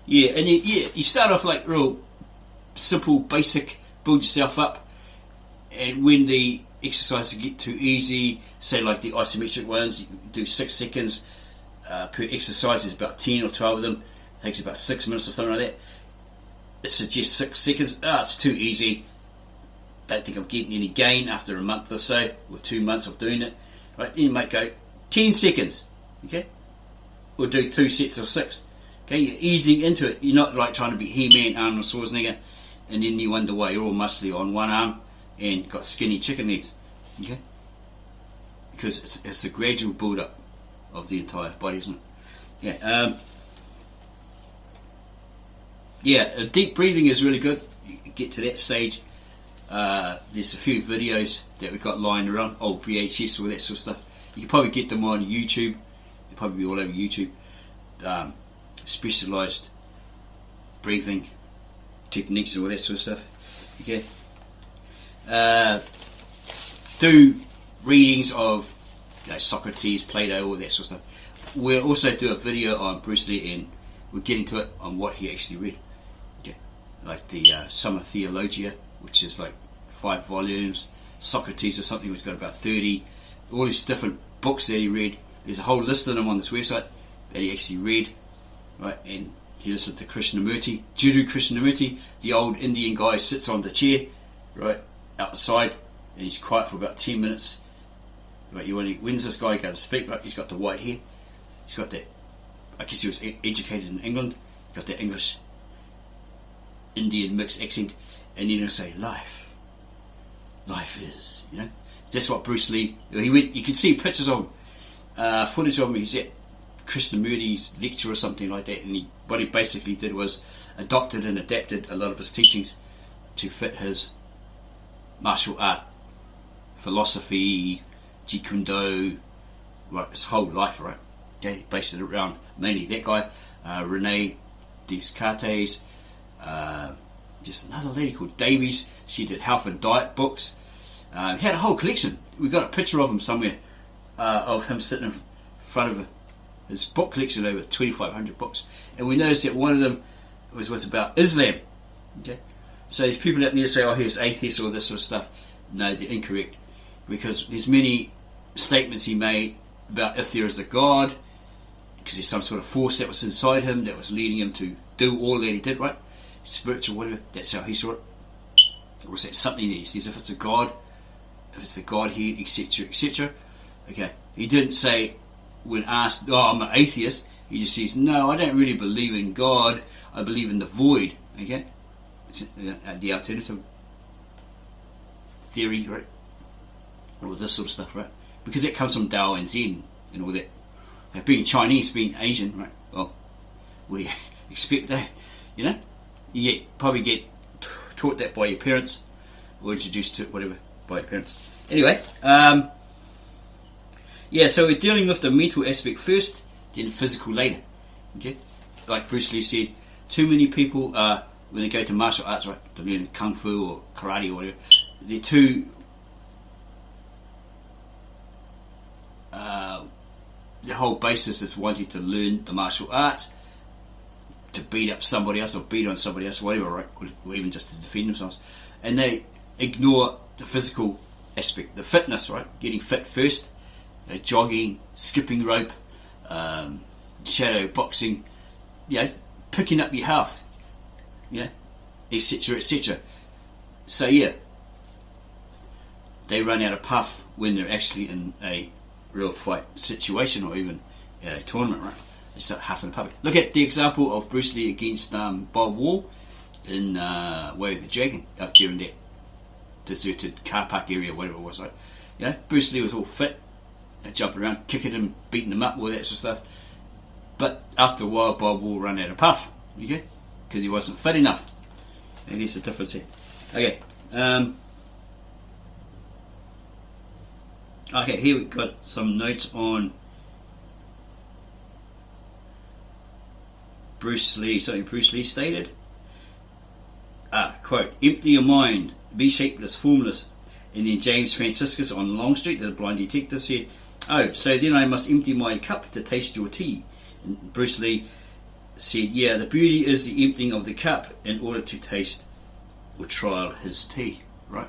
Yeah, and you start off like real simple, basic, build yourself up, and when the exercises get too easy, say like the isometric ones, you do 6 seconds per exercise. There's about 10 or 12 of them. It takes about 6 minutes or something like that. It suggests 6 seconds. It's too easy. Don't think I'm getting any gain after a month or so, or 2 months of doing it. Right, then you might go 10 seconds, okay? Or do 2 sets of 6. Okay, you're easing into it. You're not like trying to be He-Man, Arnold Schwarzenegger, and then you wonder why you're all muscly on one arm and got skinny chicken legs, okay? Because it's a gradual build-up of the entire body, isn't it? Yeah, deep breathing is really good. You get to that stage. There's a few videos that we got lying around, old VHS, all that sort of stuff. You can probably get them on YouTube. They'll probably be all over YouTube. Specialised breathing techniques and all that sort of stuff. Okay. Do readings of Socrates, Plato, all that sort of stuff. We'll also do a video on Bruce Lee, and we'll get into it on what he actually read. Okay. Like the Summa Theologia, which is like 5 volumes. Socrates or something, which got about 30. All these different books that he read. There's a whole list of them on this website that he actually read. Right, and he listened to Krishnamurti, Jiddu Krishnamurti, the old Indian guy, sits on the chair, right, outside, and he's quiet for about 10 minutes. Right, when's this guy going to speak? Right, he's got the white hair, he's got that, I guess he was educated in England, got that English Indian mixed accent, and then he'll say, life is, that's what Bruce Lee, he went, you can see pictures of him, footage of him, he's at Krishnamurti's lecture or something like that, and what he basically did was adopted and adapted a lot of his teachings to fit his martial art philosophy, Jeet Kune Do, right, his whole life, right? Okay, he based it around mainly that guy, Rene Descartes, just another lady called Davies. She did health and diet books. He had a whole collection. We got a picture of him somewhere, of him sitting in front of his book collection, over 2,500 books, and we noticed that one of them was about Islam. Okay, so there's people out there say, "Oh, he was atheist," or this sort of stuff. No, they're incorrect, because there's many statements he made about if there is a God, because there's some sort of force that was inside him that was leading him to do all that he did, right? Spiritual, whatever. That's how he saw it. Or was that something that he says, if it's a God here, etc., etc. Okay, he didn't say, when asked, I'm an atheist, he just says, no, I don't really believe in God, I believe in the void. Okay, it's the alternative theory, right? All this sort of stuff, right? Because it comes from Tao and Zen and all that. Being Chinese, being Asian, right? Well, what do you expect there? You probably get taught that by your parents, or introduced to it, whatever, by your parents. Anyway, so we're dealing with the mental aspect first, then physical later. Okay, like Bruce Lee said, too many people when they go to martial arts, right, to learn kung fu or karate or whatever, they're too the whole basis is wanting to learn the martial arts to beat up somebody else or beat on somebody else, whatever, right, or even just to defend themselves, and they ignore the physical aspect, the fitness, right, getting fit first. Jogging, skipping rope, shadow boxing, picking up your health, etc., etc. So they run out of puff when they're actually in a real fight situation, or even at a tournament, right? They start huffing and puffing. Look at the example of Bruce Lee against Bob Wall in Way of the Dragon, out there in that deserted car park area, whatever it was, right? Bruce Lee was all fit, jumping around, kicking him, beating him up, all that sort of stuff. But after a while, Bob will run out of puff, okay? Because he wasn't fit enough. And there's the difference here. Okay. Okay, here we've got some notes on Bruce Lee, something Bruce Lee stated. Quote, empty your mind, be shapeless, formless. And then James Franciscus on Longstreet, the blind detective, said, oh, so then I must empty my cup to taste your tea. And Bruce Lee said, yeah, the beauty is the emptying of the cup in order to taste or trial his tea, right?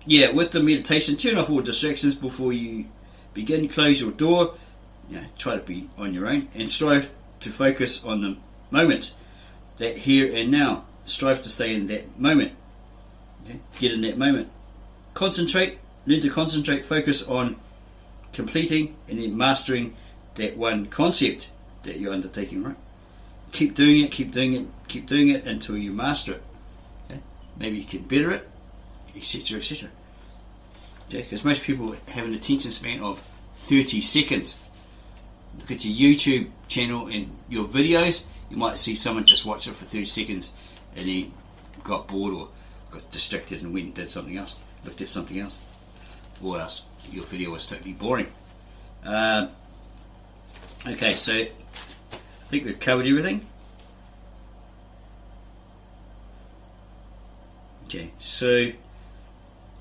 Yeah, with the meditation, turn off all distractions before you begin. Close your door. Try to be on your own and strive to focus on the moment, that here and now. Strive to stay in that moment. Okay? Get in that moment. Concentrate. Learn to concentrate. Focus on completing and then mastering that one concept that you're undertaking. Right. Keep doing it. Keep doing it. Keep doing it until you master it. Okay? Maybe you can better it, etc., etc. Okay? Because most people have an attention span of 30 seconds. Look at your YouTube channel and your videos. You might see someone just watch it for 30 seconds and he got bored or got distracted and went and did something else, looked at something else, or else your video was totally boring. Okay, so I think we've covered everything. Okay, so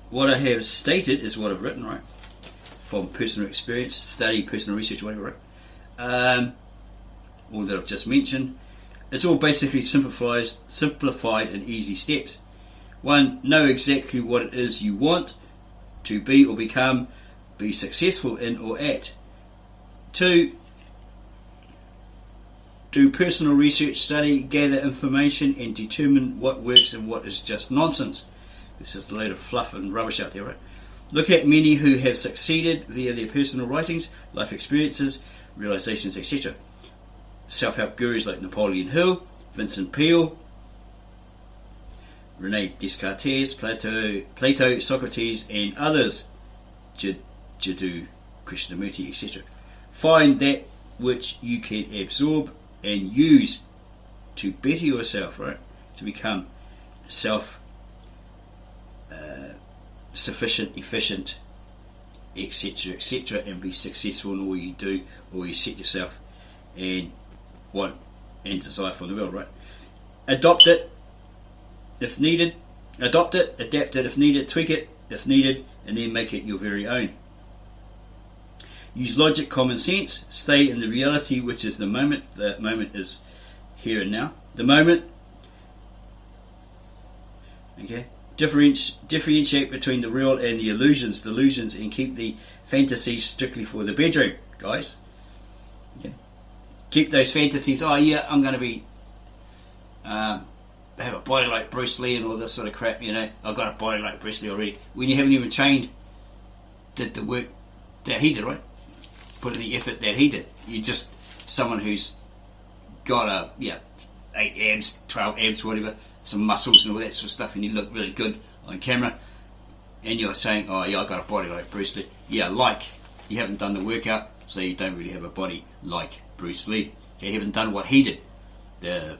what I have stated is what I've written, right? From personal experience, study, personal research, whatever, right? All that I've just mentioned. It's all basically simplified in easy steps. 1. Know exactly what it is you want to be or become, be successful in or at. 2. Do personal research, study, gather information and determine what works and what is just nonsense. This is a load of fluff and rubbish out there, right? Look at many who have succeeded via their personal writings, life experiences, realizations, etc. Self-help gurus like Napoleon Hill, Vincent Peale, Rene Descartes, Plato, Socrates, and others, Jiddu Krishnamurti, etc. Find that which you can absorb and use to better yourself, right? To become sufficient, efficient, etc., etc., and be successful in all you do, or you set yourself and want and desire for the world, right? Adopt it if needed, adapt it if needed, tweak it if needed, and then make it your very own. Use logic, common sense, stay in the reality, which is the moment. The moment is here and now. The moment, okay? Differentiate between the real and the illusions, and keep the fantasies strictly for the bedroom, guys. Okay? Keep those fantasies. Oh yeah, I'm going to be have a body like Bruce Lee and all this sort of crap. You know, I've got a body like Bruce Lee already. When you haven't even trained, did the work that he did, right? Put in the effort that he did. You're just someone who's got 8 abs, 12 abs, whatever, some muscles and all that sort of stuff, and you look really good on camera, and you're saying, oh yeah, I got a body like Bruce Lee. Yeah, you haven't done the workout, so you don't really have a body like Bruce Lee. Okay, you haven't done what he did.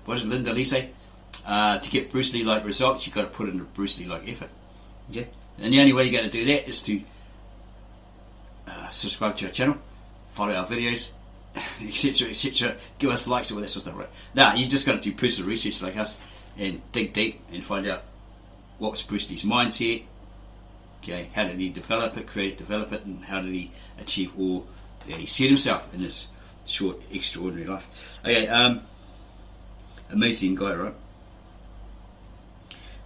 What did Linda Lee say? To get Bruce Lee like results, you've got to put in a Bruce Lee like effort. Okay, and the only way you're going to do that is to subscribe to our channel, follow our videos, etc., etc. Give us likes or all that sort of stuff, right? Now you just got to do personal research like us and dig deep and find out what was Bruce Lee's mindset. Okay, how did he develop it, and how did he achieve all that he set himself in this short, extraordinary life? Okay, amazing guy, right?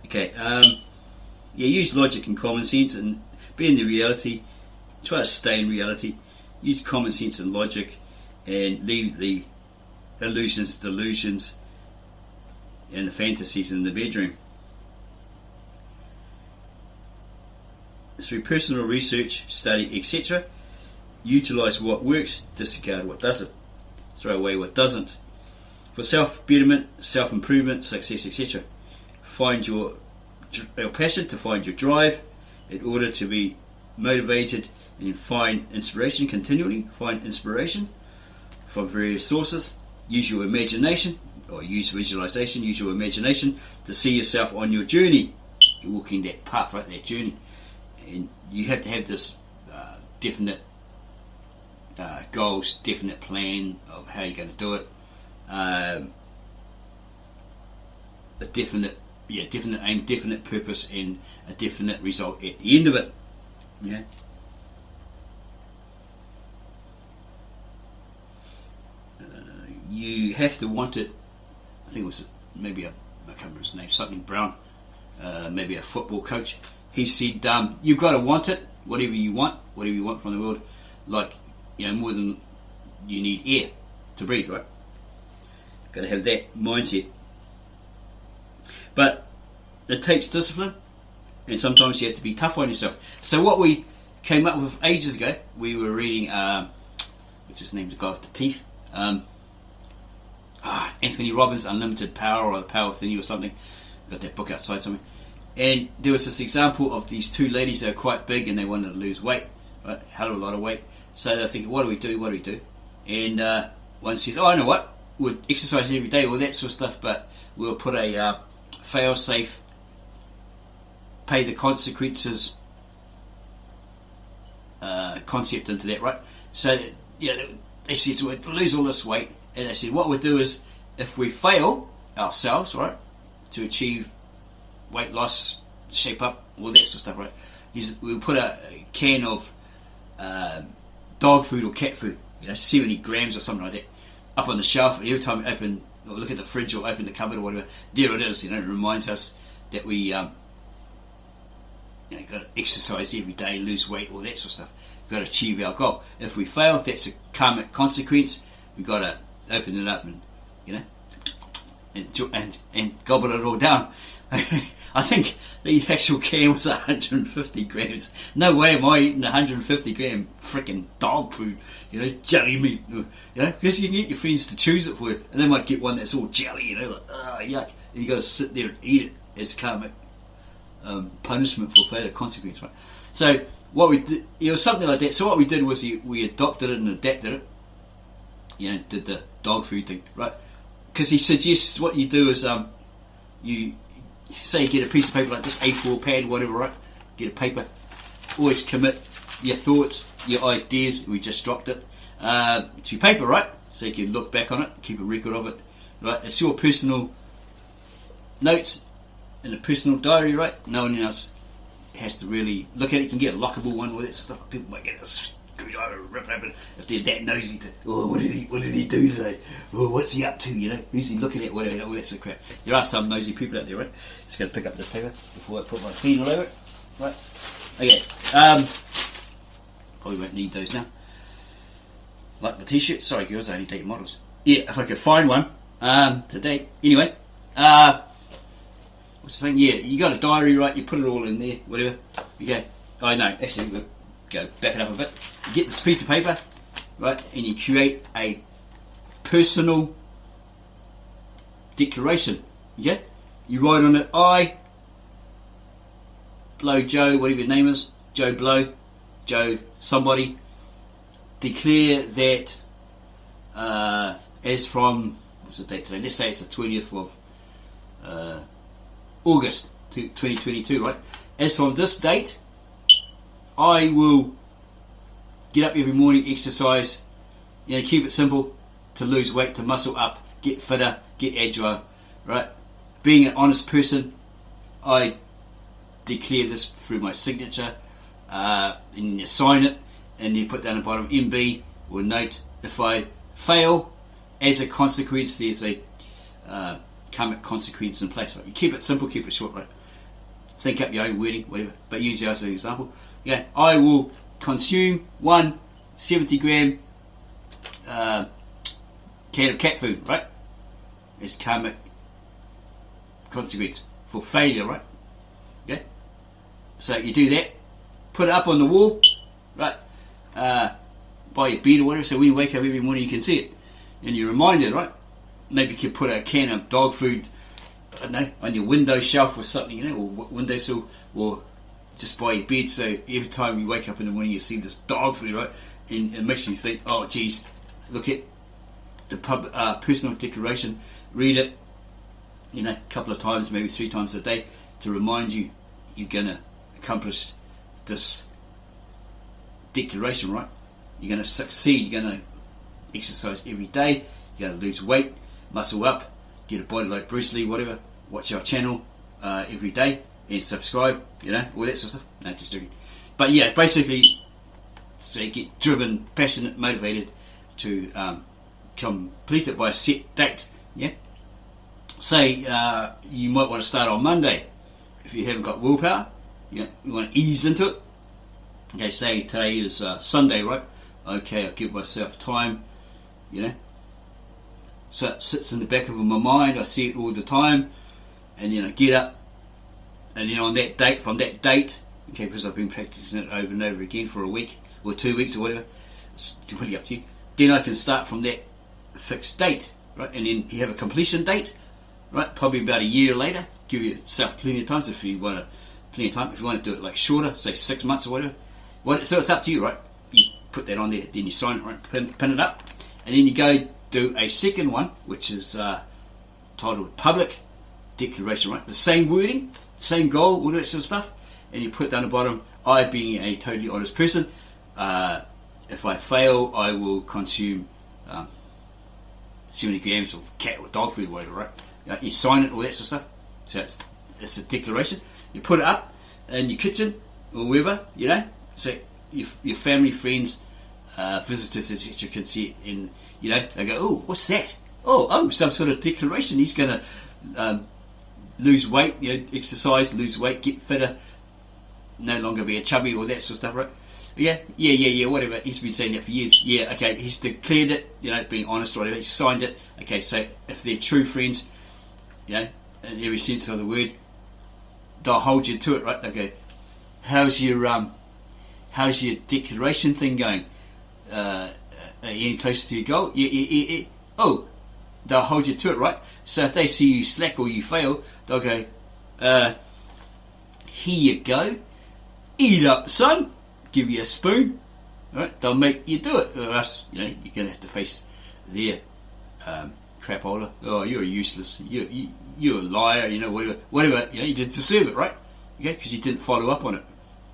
Okay, use logic and common sense and be in the reality. Try to stay in reality. Use common sense and logic, and leave the illusions, delusions, and the fantasies in the bedroom. Through personal research, study, etc., utilize what works, disregard what doesn't, throw away what doesn't. For self-betterment, self-improvement, success, etc., find your passion, to find your drive, in order to be motivated and find inspiration continually. Find inspiration from various sources. Use your imagination, or use visualization, use your imagination to see yourself on your journey. You're walking that path, right, that journey. And you have to have this definite goals, definite plan of how you're going to do it. A definite aim, definite purpose, and a definite result at the end of it. Yeah. you have to want it. I think it was maybe I can't remember his name, something Brown, maybe a football coach. He said, you've got to want it, whatever you want from the world, like, more than you need air to breathe, right? Got to have that mindset. But it takes discipline, and sometimes you have to be tough on yourself. So what we came up with ages ago, we were reading, what's his name, the guy with the teeth? Anthony Robbins' Unlimited Power, or The Power Within You, or something. Got that book outside somewhere. And there was this example of these two ladies that are quite big and they wanted to lose weight, right? Hell of a lot of weight. So they're thinking, what do we do? And one says, I know what, we'll exercise every day, all that sort of stuff, but we'll put a fail-safe, pay the consequences concept into that, right? So they said, so we'll lose all this weight, and they said, what we'll do is, if we fail ourselves, right, to achieve weight loss, shape up, all that sort of stuff, right, we'll put a can of dog food or cat food, 70 grams or something like that, up on the shelf, and every time we open, or look at the fridge or open the cupboard or whatever, there it is. It reminds us that we got to exercise every day, lose weight, all that sort of stuff. We've got to achieve our goal. If we fail, that's a karmic consequence. We've got to open it up and and gobble it all down. I think the actual can was 150 grams. No way am I eating 150 gram freaking dog food, jelly meat, because you can get your friends to choose it for you, and they might get one that's all jelly, like, yuck, and you got to sit there and eat it as karmic punishment for failure consequence, right? So what we did, it was something like that. So what we did was we adopted it and adapted it, did the dog food thing, right? Because he suggests what you do is you say you get a piece of paper like this, A4 pad, whatever, right? Get a paper. Always commit your thoughts, your ideas. We just dropped it to paper, right? So you can look back on it, keep a record of it, right? It's your personal notes in a personal diary, right? No one else has to really look at it. You can get a lockable one with that stuff. People might get a screwdriver, rip it open if they're that nosy to, what did he do today? What's he up to? Who's he looking at? Whatever, all that sort of crap. There are some nosy people out there, right? Just going to pick up the paper before I put my feet all over it, right? Okay. Probably won't need those now. Like my t-shirt. Sorry, girls, I only take models. Yeah, if I could find one today. Anyway, what's the thing? Yeah, you got a diary, right? You put it all in there, whatever. You go. I know. Actually, we'll go back it up a bit. You get this piece of paper, right, and you create a personal declaration. Okay? You write on it, I, Blow Joe, whatever your name is, Joe Blow, Joe somebody, declare that as from, what's the date today? Let's say it's the 20th of August 2022, right? As from this date, I will get up every morning, exercise, keep it simple, to lose weight, to muscle up, get fitter, get agile, right? Being an honest person, I declare this through my signature, and you sign it, and you put down the bottom MB or note. If I fail, as a consequence, there's a karmic consequence in place. Right? You keep it simple, keep it short, right? Think up your own wording, whatever, but use yours as an example. Yeah, I will consume 1 70-gram can of cat food, right? It's karmic consequence for failure, right? Okay, so you do that, put it up on the wall, right? By your bed or whatever, so when you wake up every morning you can see it, and you're reminded, right? Maybe you could put a can of dog food, I don't know, on your window shelf or something, or windowsill, or just by your bed, so every time you wake up in the morning you see this dog food, right? And it makes you think, oh geez, look at the personal declaration, read it, a couple of times, maybe 3 times a day, to remind you you're going to accomplish this declaration, right? You're going to succeed, you're going to exercise every day, you're going to lose weight, muscle up, get a body like Bruce Lee, whatever. Watch our channel every day and subscribe, all that sort of stuff. No, just joking. But yeah, basically, so you get driven, passionate, motivated to complete it by a set date. Yeah. Say you might want to start on Monday. If you haven't got willpower, you want to ease into it. Okay, say today is Sunday, right? Okay, I'll give myself time, So it sits in the back of my mind. I see it all the time, and get up, and on that date, from that date, okay, because I've been practicing it over and over again for a week or 2 weeks or whatever. It's completely up to you. Then I can start from that fixed date, right? And then you have a completion date, right? Probably about a year later. Give yourself plenty of time if you want plenty of time. If you want to do it like shorter, say 6 months or whatever. So it's up to you, right? You put that on there, then you sign it, right? Pin it up, and then you go do a second one, which is titled Public Declaration, right? The same wording, same goal, all that sort of stuff, and you put down the bottom, I being a totally honest person, if I fail, I will consume 70 grams of cat or dog food or whatever, right? You sign it, all that sort of stuff. So it's a declaration. You put it up in your kitchen or wherever, so your family, friends, visitors, etc. can see it, and they go, oh, what's that? Oh, some sort of declaration. He's going to lose weight, exercise, lose weight, get fitter, no longer be a chubby, or that sort of stuff, right? Yeah, whatever. He's been saying that for years. Yeah, okay, he's declared it, being honest or whatever. He signed it. Okay, so if they're true friends, in every sense of the word, they'll hold you to it, right? They'll go, how's your declaration thing going? Are you getting closer to your goal? Yeah. Oh, they'll hold you to it, right? So if they see you slack or you fail, they'll go, here you go, eat up, son. Give you a spoon, right? They'll make you do it, or else you're gonna have to face their crapola. Oh, you're useless. You're a liar. Whatever. You didn't deserve it, right? Okay, because you didn't follow up on it.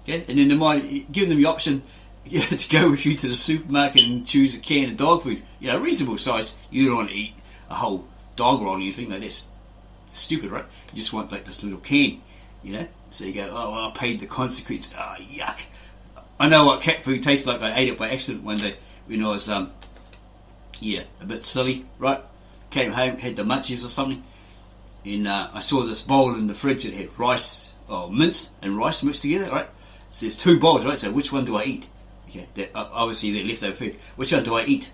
Okay, and then they might give them the option to go with you to the supermarket and choose a can of dog food. Reasonable size. You don't want to eat a whole dog roll or anything like that's stupid, right? You just want like this little can, So you go, oh, well, I paid the consequence. Oh, yuck. I know what cat food tastes like. I ate it by accident one day when I was, a bit silly, right? Came home, had the munchies or something, and I saw this bowl in the fridge that had rice, mince and rice mixed together, right? So there's 2 bowls, right? So which one do I eat? Okay, obviously they're leftover food. Which one do I eat?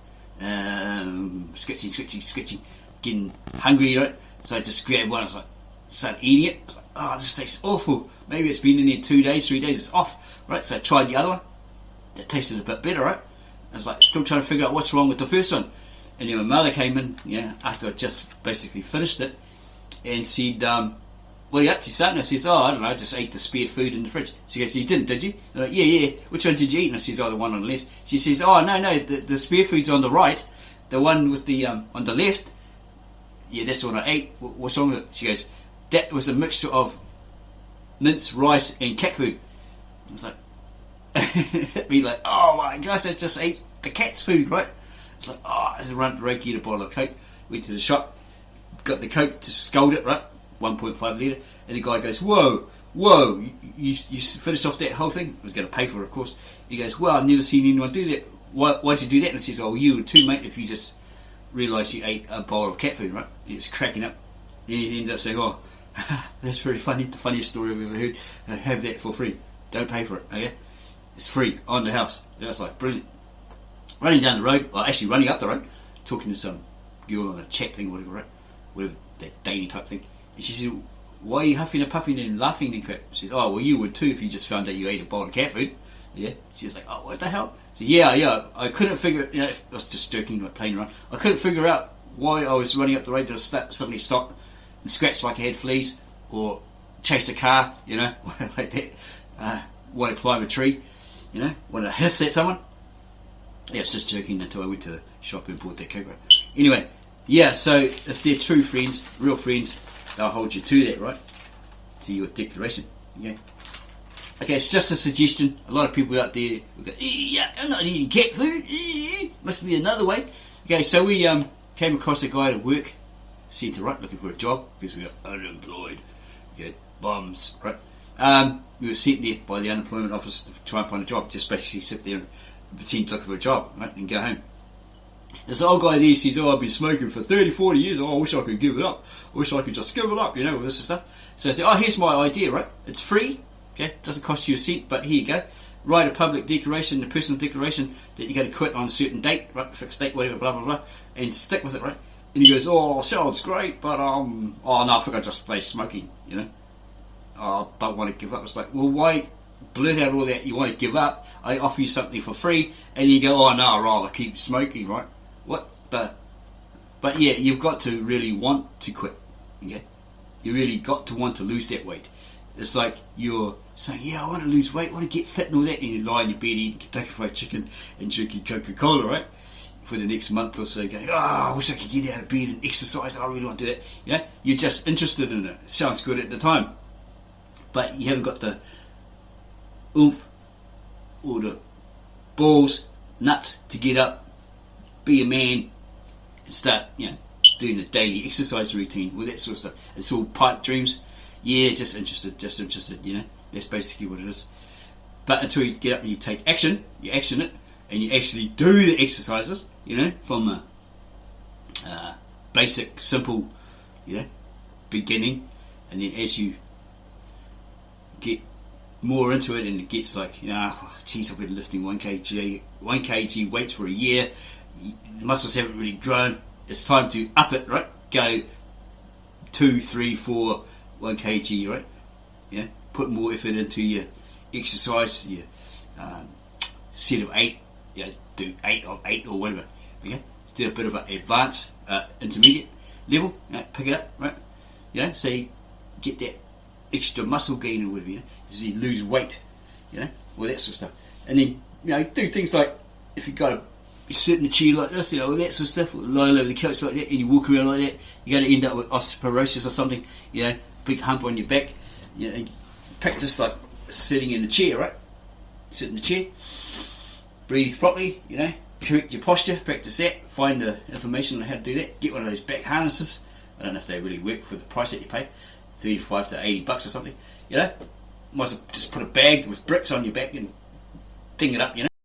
Scratching, getting hungry, right? So I just grabbed one. I was like, started eating it. I was like, oh, this tastes awful. Maybe it's been in there 2 days, 3 days. It's off, right? So I tried the other one. That tasted a bit better, right? I was like, still trying to figure out what's wrong with the first one. And then my mother came in, after I just basically finished it, and said, what are you up to, son? And I says, I don't know, I just ate the spare food in the fridge. She goes, you didn't, did you? And I'm like, yeah. Which one did you eat? And I says, the one on the left. She says, no, the spare food's on the right. The one with the on the left, that's the one I ate. What's wrong with it? She goes, that was a mixture of mince, rice, and cat food. I was like, it'd be like, oh my gosh, I just ate the cat's food, right? It's like, I just ran to get a bottle of Coke, went to the shop, got the Coke to scold it, right? 1.5 litre, and the guy goes, whoa, you finished off that whole thing? I was going to pay for it, of course. He goes, well, I've never seen anyone do that. Why'd you do that? And I says, well, you would too, mate, if you just realised you ate a bowl of cat food, right? He's cracking up. And he ended up saying, that's very funny, the funniest story I've ever heard. Have that for free. Don't pay for it, okay? It's free, on the house. And I was like, brilliant. Running down the road, actually running up the road, talking to some girl on a chat thing, whatever, right? Whatever, that dating type thing. And she said, why are you huffing and puffing and laughing and crap? She says, well, you would too if you just found out you ate a bowl of cat food. Yeah. She's like, what the hell? So yeah, I couldn't figure, I was just joking, like playing around. I couldn't figure out why I was running up the road to suddenly stop and scratch like I had fleas, or chase a car, like that. Want to climb a tree, want to hiss at someone. Yeah, I was just joking until I went to the shop and bought that Coke. Anyway, so if they're true friends, real friends, they'll hold you to that, right? To your declaration. Okay, it's just a suggestion. A lot of people out there will go, I'm not eating cat food. Must be another way. Okay, so we came across a guy at work, centre, right, looking for a job because we are unemployed. Okay, bums, right? We were sent there by the unemployment office to try and find a job. Just basically sit there and pretend to look for a job, right, and go home. This old guy there says, oh, I've been smoking for 30, 40 years, oh, I wish I could give it up. I wish I could just give it up, all this and stuff. So I said, oh, here's my idea, right? It's free, okay? Doesn't cost you a cent, but here you go. Write a public declaration, a personal declaration that you're going to quit on a certain date, right? Fixed date, whatever, blah, blah, blah, and stick with it, right? And he goes, oh, sounds great, but, oh, no, I think I'll just stay smoking, Oh, I don't want to give up. It's like, well, why blurt out all that you want to give up? I offer you something for free, and you go, oh, no, I'd rather keep smoking, right? What? But yeah, you've got to really want to quit, okay? You really got to want to lose that weight. It's like you're saying, yeah, I want to lose weight, I want to get fit and all that, and you lie in your bed eating Kentucky Fried Chicken and drinking Coca-Cola, right? For the next month or so, going, oh, I wish I could get out of bed and exercise, I really want to do that. You're just interested in it. It sounds good at the time. But you haven't got the oomph or the balls, nuts to get up, be a man, and start, doing a daily exercise routine, all that sort of stuff. It's all pipe dreams. Yeah, just interested, That's basically what it is. But until you get up and you take action, you action it, and you actually do the exercises, from a basic, simple, beginning, and then as you get more into it and it gets like, geez, I've been lifting 1 kg weights for a year, the muscles haven't really grown, it's time to up it, right? Go 2, 3, 4, 1 kg, right? Put more effort into your exercise, your set of 8, do 8 of 8 or whatever, okay? Do a bit of an advanced, intermediate level, pick it up, right? So you get that extra muscle gain or whatever, so you lose weight, all that sort of stuff. And then, do things like, if you sit in a chair like this, all that sort of stuff, lie over the couch like that, and you walk around like that, you're going to end up with osteoporosis or something, big hump on your back. Practice like sitting in the chair, right? Sit in the chair, breathe properly, correct your posture, practice that, find the information on how to do that, get one of those back harnesses. I don't know if they really work for the price that you pay, $35 to $80 or something, might as well just put a bag with bricks on your back and ding it up,